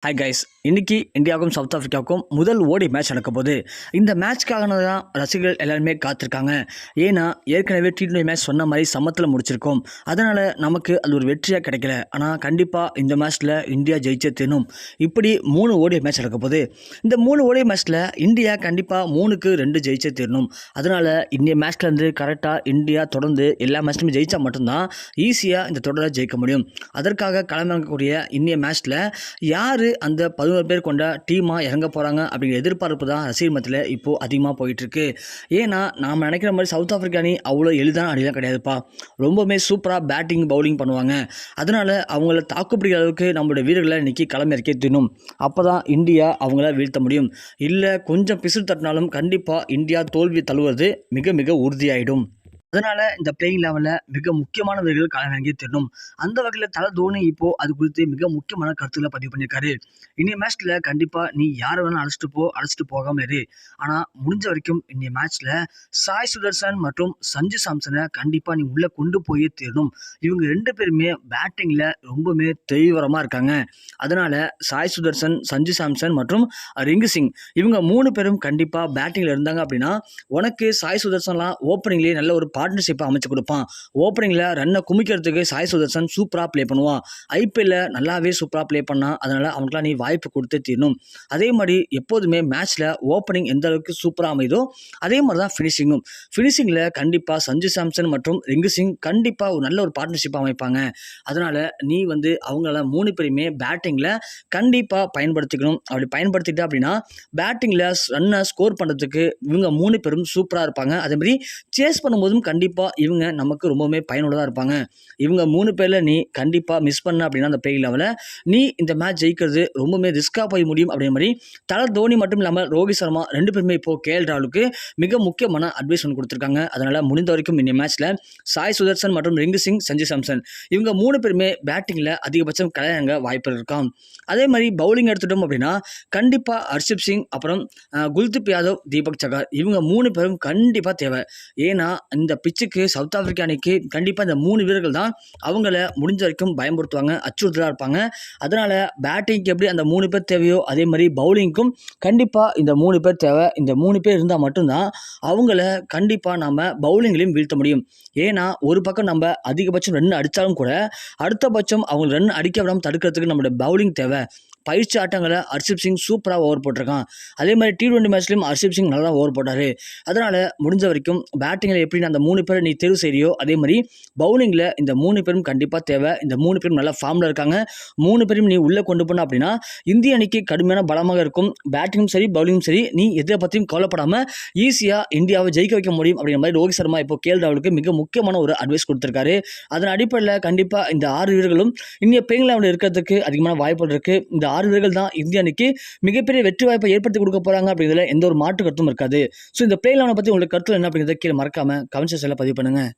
Hi guys, இன்னைக்கு இந்தியாவுக்கும் south ஆஃப்ரிக்காவுக்கும் முதல் ஓடி மேட்ச் நடக்க போகுது. இந்த மேட்ச்க்காக தான் ரசிகர்கள் எல்லாருமே காத்திருக்காங்க. ஏன்னா ஏற்கனவே T20 மேட்ச் சொன்ன மாதிரி சமத்தில் முடிச்சிருக்கோம். அதனால் நமக்கு அது ஒரு வெற்றியாக கிடைக்கல. ஆனால் கண்டிப்பாக இந்த மேட்ச்சில் இந்தியா ஜெயிச்சே தீரணும். இப்படி 3 ஓடி மேட்ச் நடக்க போகுது. இந்த 3 ஓடி மேட்ச்சில் இந்தியா கண்டிப்பாக 3க்கு 2 ஜெயிச்சே தீரணும். அதனால் இந்த மேட்ச்லேருந்து கரெக்டாக இந்தியா தொடர்ந்து எல்லா மேட்ச்லையுமே ஜெயித்தா மட்டும்தான் ஈஸியாக இந்த தொடரை ஜெயிக்க முடியும். அதற்காக களமிறங்கக்கூடிய இந்திய மேட்ச்சில் யார் அந்த 11 பேர் கொண்ட டீமாக இறங்க போகிறாங்க அப்படிங்கிற எதிர்பார்ப்பு தான் ரசிகர் மத்தியில் இப்போது அதிகமாக போயிட்டுருக்கு. ஏன்னா நாம் நினைக்கிற மாதிரி சவுத் ஆஃப்ரிக்கா அணி அவ்வளோ எளிதான அணிலாம் கிடையாதுப்பா. ரொம்பவுமே சூப்பராக பேட்டிங் பவுலிங் பண்ணுவாங்க. அதனால் அவங்கள தாக்குப்பிடிக்கிற அளவுக்கு நம்மளுடைய வீரர்களை இன்றைக்கி களமிறக்கி தீரணும். அப்போ தான் இந்தியா அவங்கள வீழ்த்த முடியும். இல்லை கொஞ்சம் பிசுறு தட்டினாலும் கண்டிப்பாக இந்தியா தோல்வி தழுவுறது மிக மிக உறுதியாயிடும். அதனால் இந்த பிளேயிங் லெவலில் மிக முக்கியமான வீரர்கள் களமிறங்கி தரணும். அந்த வகையில் தலை தோனி இப்போது அது குறித்து மிக முக்கியமான கருத்துக்களை பதிவு பண்ணியிருக்காரு. இன்றைய மேட்ச்சில் கண்டிப்பாக நீ யாரை வேணால் அழைச்சிட்டு போகாமல் இரு. ஆனால் முடிஞ்ச வரைக்கும் இன்றைய மேட்ச்சில் சாய் சுதர்சன் மற்றும் சஞ்சு சாம்சனை கண்டிப்பாக நீ உள்ளே கொண்டு போயே தீரணும். இவங்க 2 பேருமே பேட்டிங்கில் ரொம்பவுமே தீவிரமாக இருக்காங்க. அதனால் சாய் சுதர்சன், சஞ்சு சாம்சன் மற்றும் ரிங்கு சிங் இவங்க 3 பேரும் கண்டிப்பாக பேட்டிங்கில் இருந்தாங்க அப்படின்னா உனக்கு சாய் சுதர்சன்லாம் ஓப்பனிங்லேயே நல்ல ஒரு பார்ட்னர்ஷிப்பை அமைச்சு கொடுப்பான். ஓப்பனிங்கில் ரன்னை குமிக்கிறதுக்கு சாய் சுதர்சன் சூப்பராக ப்ளே பண்ணுவான். ஐபிஎல்ல நல்லாவே சூப்பராக ப்ளே பண்ணான். அதனால் அவனுக்குலாம் நீ வாய்ப்பு கொடுத்து தீரணும். அதே மாதிரி எப்போதுமே மேட்ச்சில் ஓப்பனிங் எந்த அளவுக்கு சூப்பராக அமைதோ அதே மாதிரி தான் ஃபினிஷிங்கில் கண்டிப்பாக சஞ்சு சாம்சன் மற்றும் ரிங்கு சிங் கண்டிப்பாக ஒரு நல்ல ஒரு பார்ட்னர்ஷிப்பாக அமைப்பாங்க. அதனால் நீ அவங்கள 3 பேருமே பேட்டிங்கில் கண்டிப்பாக பயன்படுத்திக்கணும். அப்படி பயன்படுத்திட்டா அப்படின்னா பேட்டிங்கில் ரன்னை ஸ்கோர் பண்ணுறதுக்கு இவங்க 3 பேரும் சூப்பராக இருப்பாங்க. அதேமாதிரி சேஸ் பண்ணும்போதும் கண்டிப்பாக இவங்க நமக்கு ரொம்பவுமே பயனுள்ளதாக இருப்பாங்க. இவங்க 3 பேரில் நீ கண்டிப்பாக மிஸ் பண்ண அப்படின்னா அந்த பிளேயிங் லெவலில் நீ இந்த மேட்ச் ஜெயிக்கிறது ரொம்பவுமே ரிஸ்க்காக போய் முடியும். அப்படின்ற மாதிரி தலை தோனி மட்டும் இல்லாமல் ரோஹித் சர்மா 2 பேருமே இப்போது KL ராகுலுக்கு மிக முக்கியமான அட்வைஸ் ஒன்று கொடுத்துருக்காங்க. அதனால் முடிந்த வரைக்கும் இந்த மேட்ச்சில் சாய் சுதர்சன் மற்றும் ரிங்கு சிங், சஞ்சு சாம்சன் இவங்க 3 பேருமே பேட்டிங்கில் அதிகபட்சம் கலையங்க வாய்ப்பு இருக்காம். அதே மாதிரி பவுலிங் எடுத்துட்டோம் அப்படின்னா கண்டிப்பாக ஹர்ஷிப் சிங், அப்புறம் குல்தீப் யாதவ், தீபக் சகார் இவங்க 3 பேரும் கண்டிப்பாக தேவை. ஏன்னா இந்த பிச்சுக்கு சவுத் ஆஃப்ரிக்கா அணிக்கு கண்டிப்பாக இந்த 3 வீரர்கள் தான் அவங்கள முடிஞ்ச வரைக்கும் பயன்படுத்துவாங்க, அச்சுறுத்தலாக இருப்பாங்க. அதனால் பேட்டிங்க்கு எப்படி அந்த 3 பேர் தேவையோ அதே மாதிரி பவுலிங்க்கும் கண்டிப்பாக இந்த 3 பேர் தேவை. இந்த 3 பேர் இருந்தால் மட்டும்தான் அவங்கள கண்டிப்பாக நம்ம பவுலிங்லையும் வீழ்த்த முடியும். ஏன்னா ஒரு பக்கம் நம்ம அதிகபட்சம் ரன் அடித்தாலும் கூட அடுத்த பட்சம் அவங்க ரன் அடிக்க விடாமல் தடுக்கிறதுக்கு நம்மளோட பவுலிங் தேவை. பயிற்சி ஆட்டங்களை ஹர்ஷிப் சிங் சூப்பராக ஓவர் போட்டிருக்கான். அதே மாதிரி T20 மேட்ச்லையும் ஹர்ஷிப் சிங் நல்லா ஓவர் போட்டார். அதனால் முடிஞ்ச வரைக்கும் பேட்டிங்கில் எப்படி அந்த 3 பேரை நீ தேர்வு செய்யறியோ அதே மாதிரி பவுலிங்கில் இந்த 3 பேரும் கண்டிப்பாக தேவை. இந்த 3 பேரும் நல்ல ஃபார்மில் இருக்காங்க. 3 பேரும் நீ உள்ளே கொண்டு போன அப்படின்னா இந்திய அணிக்கு கடுமையான பலமாக இருக்கும். பேட்டிங்கும் சரி பவுலிங்கும் சரி நீ எதை பற்றியும் கவலைப்படாமல் ஈஸியாக இந்தியாவை ஜெயிக்க வைக்க முடியும் அப்படிங்கிற மாதிரி ரோஹித் சர்மா இப்போ KL ராகுலுக்கு மிக முக்கியமான ஒரு அட்வைஸ் கொடுத்துருக்காரு. அதன் அடிப்படையில் கண்டிப்பாக இந்த 6 வீரர்களும் இந்திய பிளேயிங் லெவலில் இருக்கிறதுக்கு அதிகமான வாய்ப்புகள் இருக்குது. இந்த 6 வீரர்கள் தான் இந்திய அணிக்கு மிகப்பெரிய வெற்றி வாய்ப்பை ஏற்படுத்தி கொடுக்க போகிறாங்க அப்படிங்கிறதுல எந்த ஒரு மாற்று கருத்தும் இருக்காது. ஸோ இந்த பிளேயிங் லெவலை பற்றி உங்களுக்கு கருத்து என்ன அப்படிங்கிறத கீழே மறக்காமல் கமெண்ட் செக்ஷனில் பதிவு பண்ணுங்கள்.